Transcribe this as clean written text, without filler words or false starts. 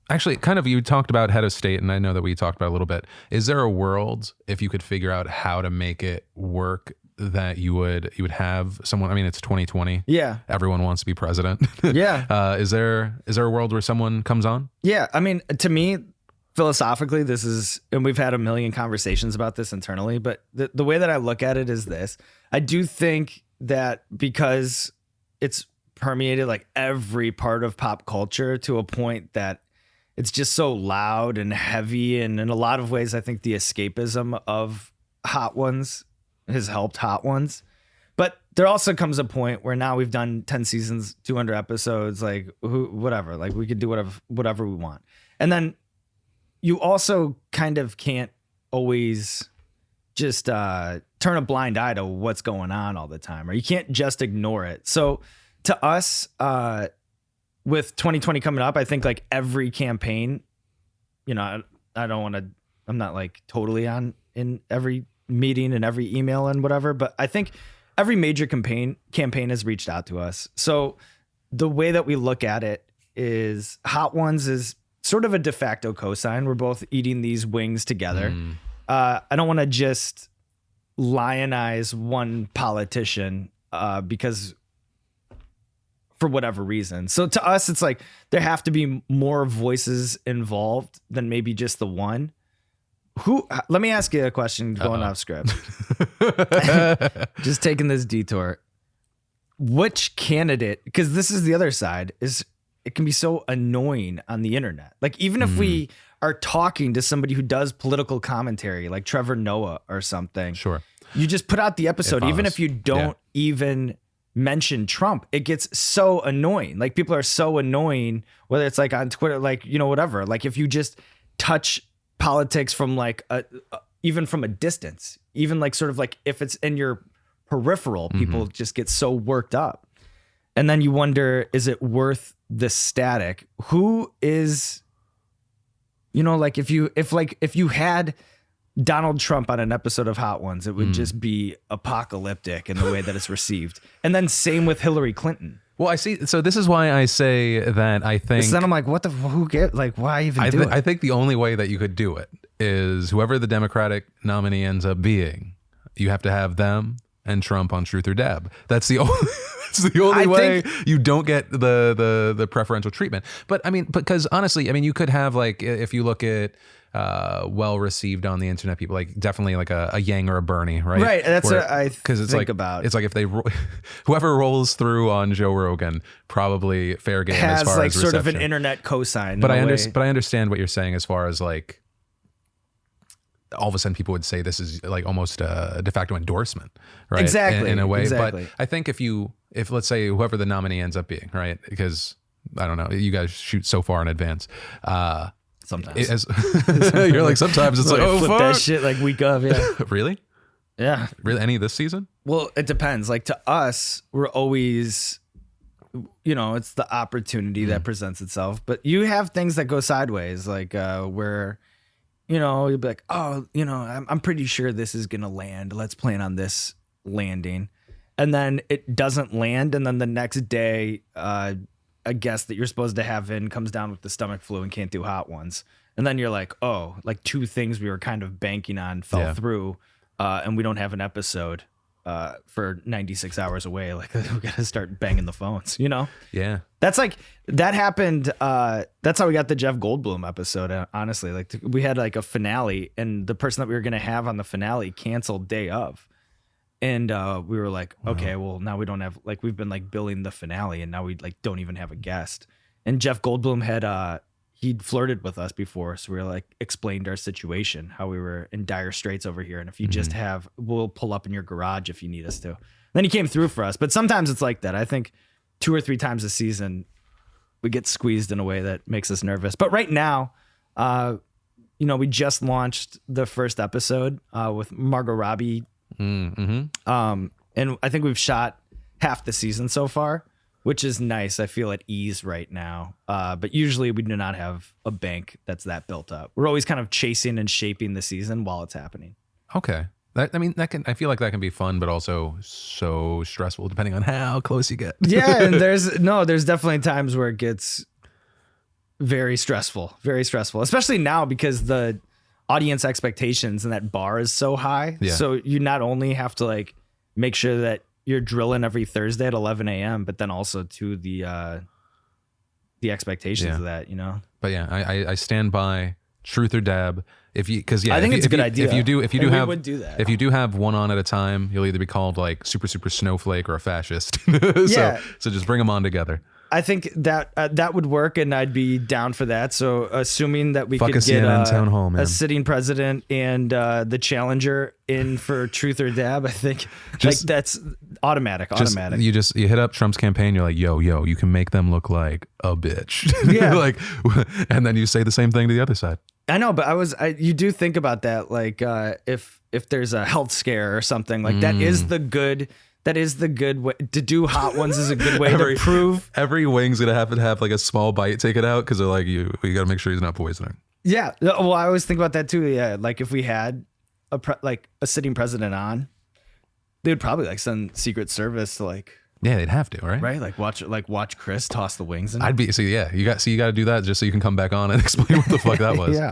Actually, kind of, you talked about head of state, and I know that we talked about it a little bit. Is there a world, if you could figure out how to make it work, that you would have someone? I mean, it's 2020. Yeah. Everyone wants to be president. Yeah. Is there a world where someone comes on? Yeah. I mean, to me, philosophically, this is, and we've had a million conversations about this internally, but the way that I look at it is this. I do think that because it's permeated like every part of pop culture to a point that it's just so loud and heavy. And in a lot of ways, I think the escapism of Hot Ones has helped Hot Ones. But there also comes a point where now we've done 10 seasons, 200 episodes, like whatever, like we could do whatever we want. And then you also kind of can't always just turn a blind eye to what's going on all the time, or you can't just ignore it. So to us, with 2020 coming up, I think like every campaign, you know, I don't want to, I'm not like totally on in every meeting and every email and whatever, but I think every major campaign has reached out to us. So the way that we look at it is Hot Ones is sort of a de facto cosign. We're both eating these wings together. I don't want to just lionize one politician because for whatever reason. So to us, it's like there have to be more voices involved than maybe just the one. Let me ask you a question going off script. Just taking this detour. Which candidate, because this is the other side, is it can be so annoying on the internet. Like even if we are talking to somebody who does political commentary, like Trevor Noah or something. Sure. You just put out the episode, even if you don't even mention Trump, it gets so annoying. Like people are so annoying, whether it's like on Twitter, like, you know, whatever. Like if you just touch politics from like even from a distance, even like sort of like if it's in your peripheral, people just get so worked up. And then you wonder, is it worth the static? Who is, you know, like if you had Donald Trump on an episode of Hot Ones, it would just be apocalyptic in the way that it's received. And then same with Hillary Clinton. Well, I see. So this is why I say that I think. So then I'm like, who get, like, why even do it? I think the only way that you could do it is whoever the Democratic nominee ends up being, you have to have them and Trump on Truth or Dab. That's the only. It's the only way you don't get the preferential treatment. But I mean, because honestly, I mean, you could have like, if you look at well received on the internet people, like definitely like a Yang or a Bernie, right? Right. That's what I it's think like, about. It's like if they whoever rolls through on Joe Rogan, probably fair game has as far like as sort reception. of an internet cosign. But I understand what you're saying as far as like all of a sudden people would say this is like almost a de facto endorsement, right? Exactly. In a way. Exactly. But I think if let's say whoever the nominee ends up being, right? Because I don't know, you guys shoot so far in advance. Sometimes you're like, sometimes it's like, oh, flip fuck. that shit like week of, yeah. Really? Yeah. Really? Any this season? Well, it depends. Like to us, we're always, you know, it's the opportunity that presents itself. But you have things that go sideways, like where, you know, you'll be like, oh, you know, I'm pretty sure this is gonna land. Let's plan on this landing, and then it doesn't land, and then the next day, a guest that you're supposed to have in comes down with the stomach flu and can't do Hot Ones. And then you're like, oh, like two things we were kind of banking on fell through, and we don't have an episode for 96 hours away. Like we got to start banging the phones, you know? Yeah. That's like, that happened. That's how we got the Jeff Goldblum episode, honestly. Like we had like a finale, and the person that we were going to have on the finale canceled day of. And we were like, okay, well, now we don't have, like, we've been like billing the finale, and now we like don't even have a guest. And Jeff Goldblum had he'd flirted with us before, so we were like explained our situation, how we were in dire straits over here, and if you just have, we'll pull up in your garage if you need us to. Then he came through for us. But sometimes it's like that. I think 2 or 3 times a season we get squeezed in a way that makes us nervous. But right now, you know, we just launched the first episode with Margot Robbie. And I think we've shot half the season so far, which is nice. I feel at ease right now. But usually we do not have a bank that's that built up. We're always kind of chasing and shaping the season while it's happening. Okay. I feel like that can be fun, but also so stressful depending on how close you get. Yeah. And there's definitely times where it gets very stressful, especially now because the audience expectations and that bar is so high. Yeah. So you not only have to like make sure that you're drilling every Thursday at 11 a.m., but then also to the expectations of that, you know? But yeah, I stand by truth or dab. If you, because I think it's a good idea. If you do And have, we would do that. if you do have one on at a time, you'll either be called like super snowflake or a fascist. Yeah. So just bring them on together. I think that that would work, and I'd be down for that. So assuming that we Fuck could a get CNN town hall, man. a sitting president and the challenger in for truth or dab, I think Just- that's automatic. You hit up Trump's campaign. You're like, yo, you can make them look like a bitch. Yeah. Like, and then you say the same thing to the other side. I know, but you do think about that. Like if there's a health scare or something, like that is the good. That is the good way to do hot ones. Is a good way to prove every wing's gonna have to have like a small bite taken out because they're like, you got to make sure he's not poisoning. Yeah. Well, I always think about that too. Yeah. Like if we had a sitting president on, they would probably like send Secret Service to like. Yeah, they'd have to, right? Right. Watch Chris toss the wings in. You got to do that just so you can come back on and explain what the fuck that was. Yeah.